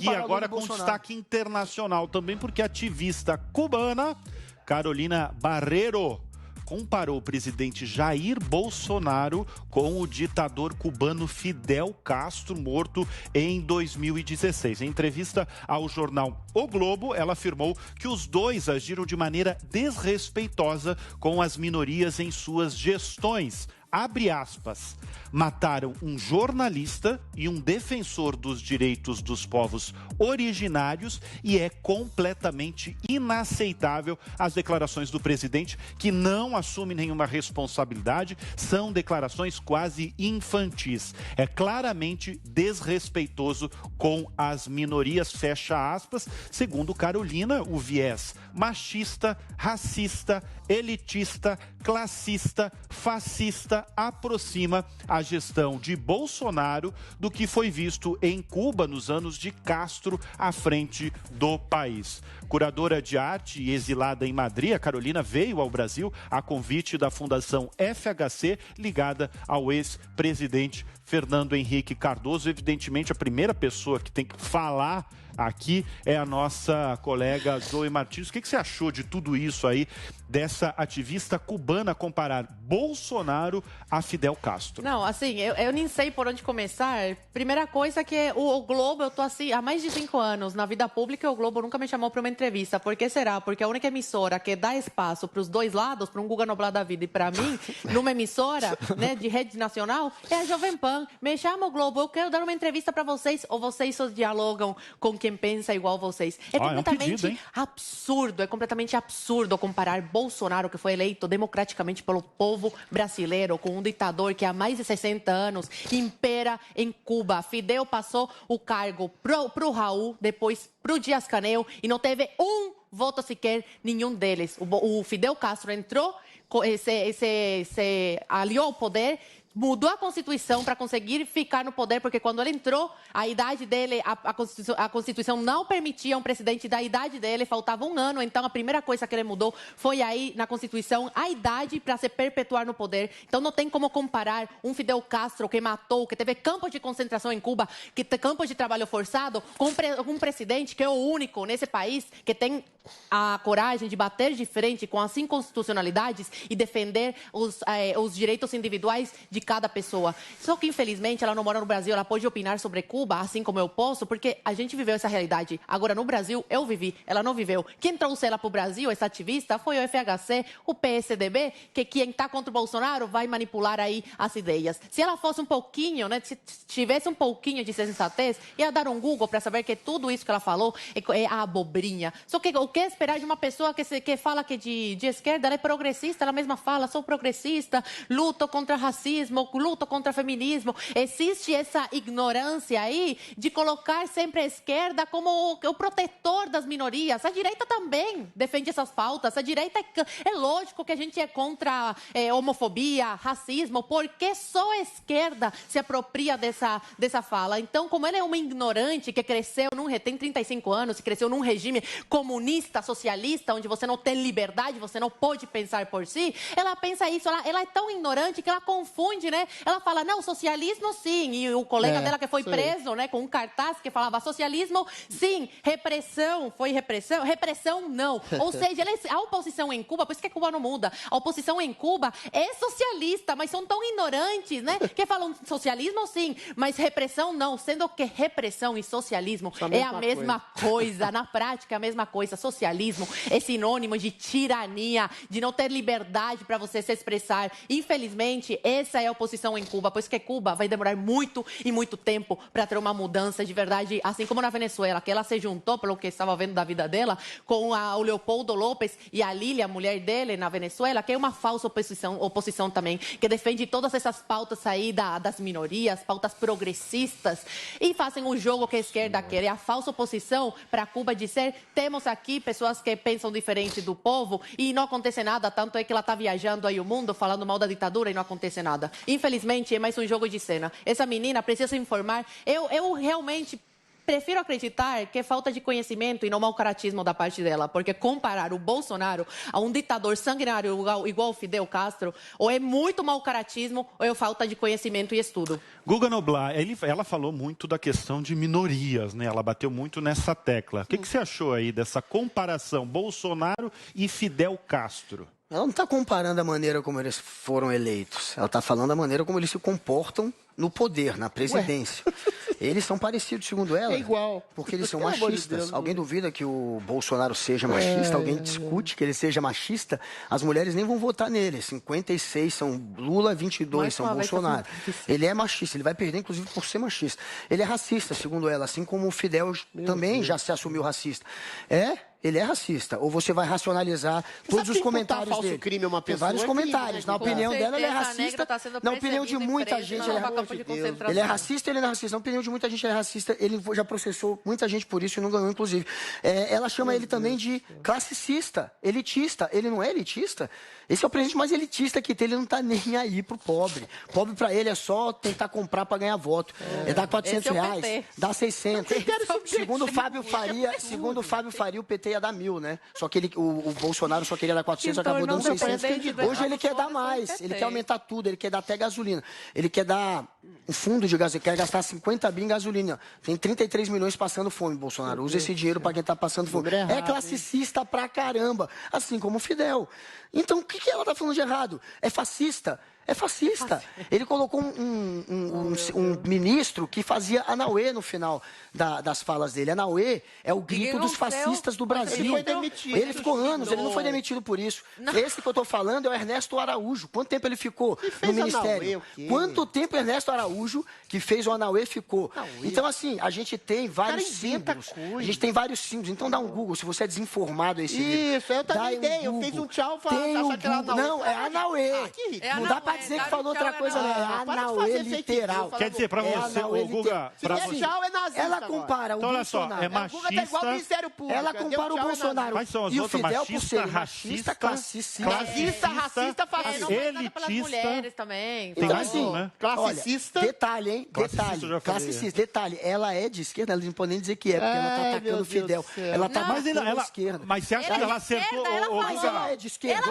E agora com destaque internacional também, porque a ativista cubana Carolina Barrero comparou o presidente Jair Bolsonaro com o ditador cubano Fidel Castro, morto em 2016. Em entrevista ao jornal O Globo, ela afirmou que os dois agiram de maneira desrespeitosa com as minorias em suas gestões. Abre aspas, mataram um jornalista e um defensor dos direitos dos povos originários e é completamente inaceitável as declarações do presidente, que não assume nenhuma responsabilidade, são declarações quase infantis. É claramente desrespeitoso com as minorias, fecha aspas. Segundo Carolina, o viés machista, racista, elitista, classista, fascista aproxima a gestão de Bolsonaro do que foi visto em Cuba nos anos de Castro à frente do país. Curadora de arte e exilada em Madrid, a Carolina veio ao Brasil a convite da Fundação FHC, ligada ao ex-presidente Fernando Henrique Cardoso. Evidentemente, a primeira pessoa que tem que falar aqui é a nossa colega Zoe Martins. O que você achou de tudo isso aí, dessa ativista cubana comparar Bolsonaro a Fidel Castro? Não, assim, eu nem sei por onde começar. Primeira coisa que o Globo, eu tô assim, há mais de 5 anos na vida pública, o Globo nunca me chamou para uma entrevista. Por que será? Porque a única emissora que dá espaço para os dois lados, para um Guga Noblar da vida e para mim, numa emissora, né, de rede nacional, é a Jovem Pan. Me chama o Globo, eu quero dar uma entrevista para vocês, ou vocês só dialogam com quem pensa igual vocês. É completamente absurdo, é completamente absurdo comparar Bolsonaro, que foi eleito democraticamente pelo povo brasileiro, com um ditador que há mais de 60 anos impera em Cuba. Fidel passou o cargo pro Raul, depois pro Dias-Canel, e não teve um voto sequer, nenhum deles. O Fidel Castro entrou, se aliou ao poder, mudou a Constituição para conseguir ficar no poder, porque quando ele entrou, a idade dele, a Constituição não permitia um presidente da idade dele, faltava 1 ano, então a primeira coisa que ele mudou foi aí na Constituição a idade para se perpetuar no poder. Então não tem como comparar um Fidel Castro que matou, que teve campos de concentração em Cuba, que tem campos de trabalho forçado, com um presidente que é o único nesse país que tem a coragem de bater de frente com as inconstitucionalidades e defender os direitos individuais de cada pessoa. Só que, infelizmente, ela não mora no Brasil, ela pode opinar sobre Cuba, assim como eu posso, porque a gente viveu essa realidade. Agora, no Brasil, eu vivi, ela não viveu. Quem trouxe ela para o Brasil, essa ativista, foi o FHC, o PSDB, que quem está contra o Bolsonaro vai manipular aí as ideias. Se ela fosse um pouquinho, né, se tivesse um pouquinho de sensatez, ia dar um Google para saber que tudo isso que ela falou é abobrinha. Só que o que esperar de uma pessoa que fala que de esquerda, ela é progressista, ela mesma fala, sou progressista, luto contra racismo, luto contra feminismo. Existe essa ignorância aí de colocar sempre a esquerda como o protetor das minorias. A direita também defende essas pautas. A direita é lógico que a gente é contra homofobia, racismo, porque só a esquerda se apropria dessa fala. Então, como ela é uma ignorante que cresceu tem 35 anos, que cresceu num regime comunista, socialista, onde você não tem liberdade, você não pode pensar por si, ela pensa isso, ela é tão ignorante que ela confunde, né? Ela fala, não, socialismo sim, e o colega dela que foi preso, né, com um cartaz que falava socialismo sim, repressão, foi repressão? Repressão não. Ou seja, a oposição em Cuba, por isso que Cuba não muda, a oposição em Cuba é socialista, mas são tão ignorantes, né, que falam socialismo sim, mas repressão não, sendo que repressão e socialismo é a mesma coisa, na prática é a mesma coisa. Socialismo é sinônimo de tirania, de não ter liberdade para você se expressar. Infelizmente, essa é a oposição em Cuba, pois que Cuba vai demorar muito e muito tempo para ter uma mudança de verdade, assim como na Venezuela, que ela se juntou, pelo que estava vendo da vida dela, com o Leopoldo López e a Lília, a mulher dele na Venezuela, que é uma falsa oposição também, que defende todas essas pautas aí das minorias, pautas progressistas, e fazem o jogo que a esquerda quer. É a falsa oposição para Cuba dizer, temos aqui pessoas que pensam diferente do povo e não acontece nada, tanto é que ela está viajando aí o mundo falando mal da ditadura e não acontece nada. Infelizmente, é mais um jogo de cena. Essa menina precisa se informar. Eu realmente prefiro acreditar que é falta de conhecimento e não mau caratismo da parte dela, porque comparar o Bolsonaro a um ditador sanguinário igual o Fidel Castro, ou é muito mau caratismo, ou é falta de conhecimento e estudo. Guga Noblat, ela falou muito da questão de minorias, né? Ela bateu muito nessa tecla. O que você achou aí dessa comparação Bolsonaro e Fidel Castro? Ela não está comparando a maneira como eles foram eleitos. Ela está falando a maneira como eles se comportam no poder, na presidência. Eles são parecidos, segundo ela. É igual. Porque eles são machistas. Alguém duvida que o Bolsonaro seja machista? Alguém discute que ele seja machista? As mulheres nem vão votar nele. 56 são Lula, 22 são Bolsonaro. Ele é machista. Ele vai perder, inclusive, por ser machista. Ele é racista, segundo ela. Assim como o Fidel também já se assumiu racista. Ele é racista. Ou você vai racionalizar todos os comentários dele. Crime é uma pessoa, tem vários comentários. Na opinião dela, ele é racista. Na opinião de muita gente, ele é racista, ele não é racista. Na opinião de muita gente, ele é racista. Ele já processou muita gente por isso e não ganhou, inclusive. Ela chama ele também de classicista, elitista. Ele não é elitista? Esse é o presidente mais elitista que tem. Ele não está nem aí pro pobre. Pobre para ele é só tentar comprar para ganhar voto. Dá R$400, dá 600. Segundo o Fábio Faria, o PT ia dar 1.000, né? Só que o Bolsonaro só queria dar 400, acabou dando 600. Hoje ele quer dar mais. Ele quer aumentar tudo. Ele quer dar até gasolina. Ele quer dar um fundo de gasolina. Quer gastar 50 bi em gasolina. Tem 33 milhões passando fome, Bolsonaro. Usa esse dinheiro para quem está passando fome. É classicista pra caramba. Assim como o Fidel. Então, o que ela está falando de errado? É fascista. É fascista. Ele colocou um ministro que fazia Anauê no final das falas dele. Anauê é o grito dos fascistas do Brasil. Ele foi demitido. Ele ficou anos, ele não foi demitido por isso. Não. Esse que eu estou falando é o Ernesto Araújo. Quanto tempo ele ficou no ministério? Quanto tempo Ernesto Araújo, que fez o Anauê, ficou? Então, assim, a gente tem vários símbolos. A gente tem vários símbolos. Então, dá um Google. Se você é desinformado, Isso, eu também dei. Eu fiz um tchau falando que era Anauê. Não, é Anauê. Não dá pra dizer que falou outra coisa, né? É Anauê literal. Quer dizer, pra você, o Guga... Tchau é nazista. Ela compara o Bolsonaro. É machista. Ela compara o Bolsonaro e o Fidel por ser machista, classicista. Nazista, racista, fascista. Elitista também. Tem mais um, né? Classicista. Detalhe, hein? Classicista. Detalhe, ela é de esquerda, ela não pode nem dizer que é, porque ela tá atacando o Fidel. Ela tá atacando a esquerda. Mas você acha que ela acertou? Mas ela é de esquerda.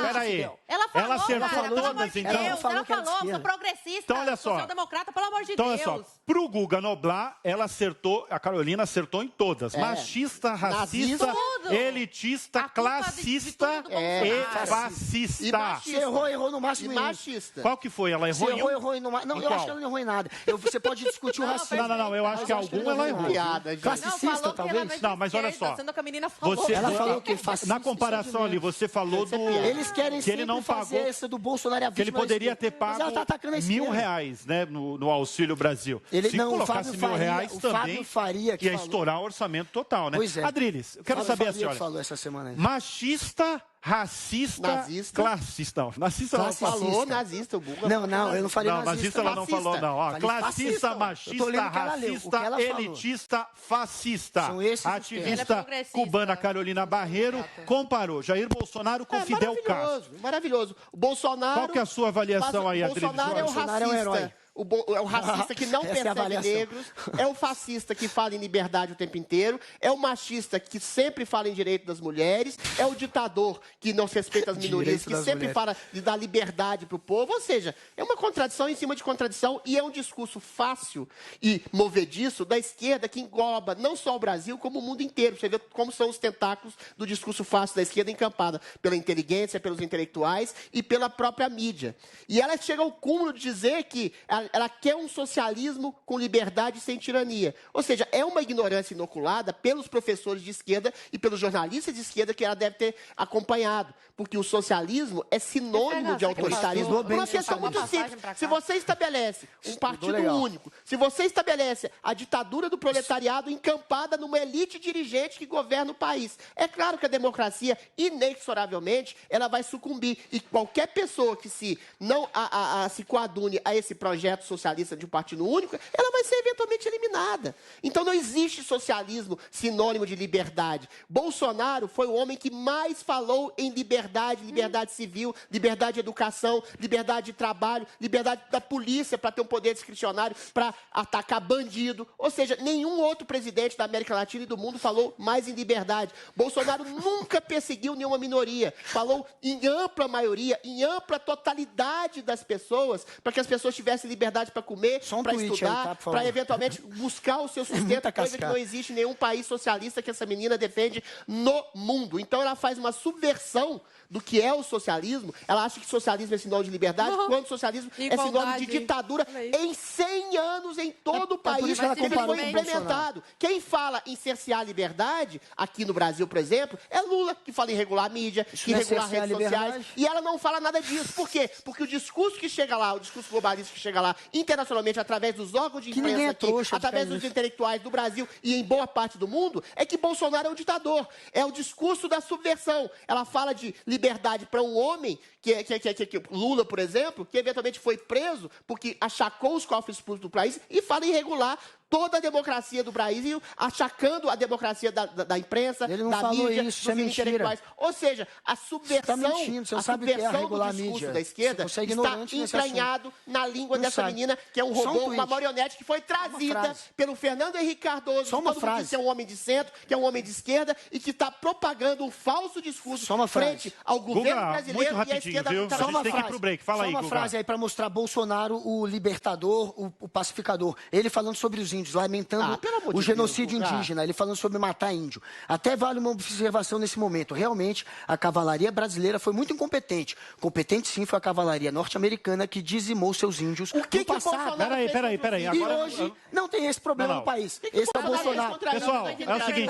Peraí. Ela acertou todas, então. Ela falou, sou progressista, então, olha só. social-democrata, pelo amor de então, Deus. Olha só, pro Guga Noblat, ela acertou, a Carolina acertou em todas. Machista, racista, elitista, classista e fascista. Você errou no máximo. E machista. Qual que foi? Ela errou Você errou no máximo. Não, eu acho que ela não errou em nada. Você pode discutir o racismo. Não, eu acho que algum ela errou. Classicista, talvez? Não, mas olha só. Ela falou que fascista. Na comparação ali, você falou do... Eles querem que ele não pagou essa do Bolsonaro, que ele poderia ter pago R$1.000, né, no Auxílio Brasil. Se colocasse R$1.000 também, ia estourar o orçamento total, né? Adriles, eu quero saber a senhora. Falou essa semana aí. Machista, racista, classista. Não, nazista ela falou, nazista, o Guga. Não, eu não falei nazista. Nazista ela não falou, não. Ó, classista, machista, racista, elitista, fascista. A ativista cubana Carolina Barreiro comparou Jair Bolsonaro com Fidel Castro. Maravilhoso. O Bolsonaro... Qual que é a sua avaliação aí, Adriles? Bolsonaro é o racista. É o racista que não persegue negros, é o fascista que fala em liberdade o tempo inteiro, é o machista que sempre fala em direito das mulheres, é o ditador que não respeita as minorias, que sempre fala de dar liberdade para o povo. Ou seja, é uma contradição em cima de contradição e é um discurso fácil e movediço da esquerda que engloba não só o Brasil, como o mundo inteiro. Você vê como são os tentáculos do discurso fácil da esquerda encampada pela inteligência, pelos intelectuais e pela própria mídia. E ela chega ao cúmulo de dizer que ela quer um socialismo com liberdade e sem tirania. Ou seja, é uma ignorância inoculada pelos professores de esquerda e pelos jornalistas de esquerda que ela deve ter acompanhado. Porque o socialismo é sinônimo de autoritarismo. Por uma questão muito simples. Se você estabelece um partido único, se você estabelece a ditadura do proletariado encampada numa elite dirigente que governa o país, é claro que a democracia, inexoravelmente, ela vai sucumbir. E qualquer pessoa que não se coadune a esse projeto projeto socialista de um partido único, ela vai ser eventualmente eliminada. Então não existe socialismo sinônimo de liberdade. Bolsonaro foi o homem que mais falou em liberdade, liberdade civil, liberdade de educação, liberdade de trabalho, liberdade da polícia para ter um poder discricionário para atacar bandido. Ou seja, nenhum outro presidente da América Latina e do mundo falou mais em liberdade. Bolsonaro nunca perseguiu nenhuma minoria. Falou em ampla maioria, em ampla totalidade das pessoas, para que as pessoas tivessem liberdade para comer, para estudar, para eventualmente buscar o seu sustento, coisa que não existe em nenhum país socialista que essa menina defende no mundo. Então ela faz uma subversão do que é o socialismo. Ela acha que socialismo é sinônimo de liberdade, quando socialismo é sinônimo de ditadura em 100 anos em todo o país. Ele foi implementado. Quem fala em cercear a liberdade, aqui no Brasil, por exemplo, é Lula, que fala em regular a mídia, que regular redes sociais. E ela não fala nada disso. Por quê? Porque o discurso que chega lá, o discurso globalista que chega lá, internacionalmente, através dos órgãos de imprensa aqui, através dos intelectuais do Brasil e em boa parte do mundo, é que Bolsonaro é um ditador. É o discurso da subversão. Ela fala de liberdade para um homem, que Lula, por exemplo, que eventualmente foi preso porque achacou os cofres públicos do país, e fala em regular toda a democracia do Brasil, achacando a democracia da imprensa, da mídia, dos intelectuais. Ou seja, a subversão, do discurso da esquerda está entranhado na língua dessa menina, que é um robô, uma marionete que foi trazida pelo Fernando Henrique Cardoso, que todo mundo diz que é um homem de centro, que é um homem de esquerda, e que está propagando um falso discurso frente ao governo brasileiro e à esquerda. Só uma frase. Fala aí, uma frase aí para mostrar Bolsonaro, o libertador, o pacificador. Ele falando sobre os índios, lamentando o genocídio indígena, ele falando sobre matar índio. Até vale uma observação nesse momento. Realmente, a cavalaria brasileira foi muito incompetente. Competente, sim, foi a cavalaria norte-americana que dizimou seus índios no passado. Peraí. E hoje não tem esse problema no país. Esse é o Bolsonaro. Pessoal, é o seguinte.